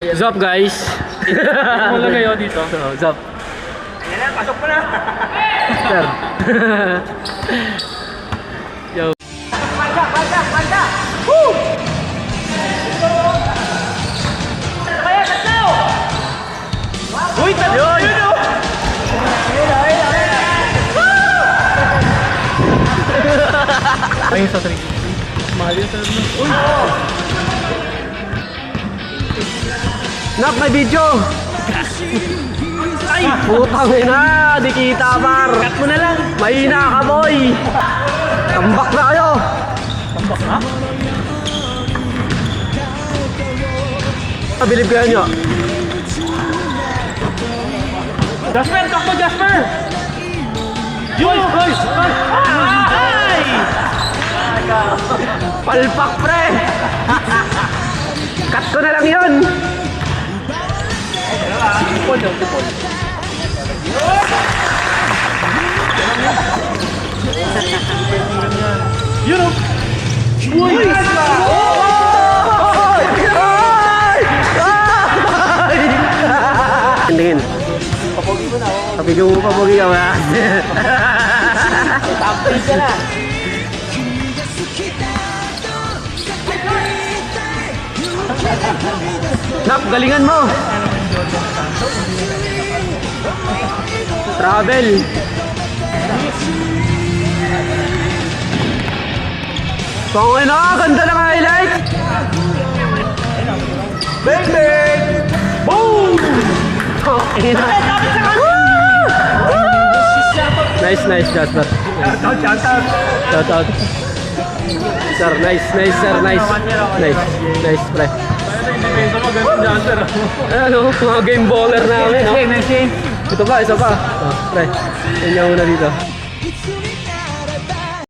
What's up guys? Mula ngayon dito. What's up? Ayan na, pasok mo na! Sir. Yo. Palda! Woo! Kaya, tatlo! Uy, tatlo! Yun o! Ayun sa 3. Mahal yun sa uy! Nak, may video! Ay! Putang ina! Di kita par! Cut mo na lang! Mahina ka boy! Tambak na kayo! Tambak na? Bilib kayo nyo! Jasper! Takbo, Jasper! Yun! Ay! Ay! Palpak pre! Cut ko na lang yun! Tipol daw, tipol. Yun o! Uy! Tingin. Papogi mo na ako. Kapigyo mo papogi ka ba? Top 3 ka na. Nak, galingan mo! Travel! Pangin na! Ganda ng highlight! Bang bang! Boom! Pangin na! Nice, Jasper. Shout out. Sir, nice, sir, nice. Nice, pre. Ano, mga game baller namin, no? Ito pa, isa pa. Oh, pre, yun yung una dito.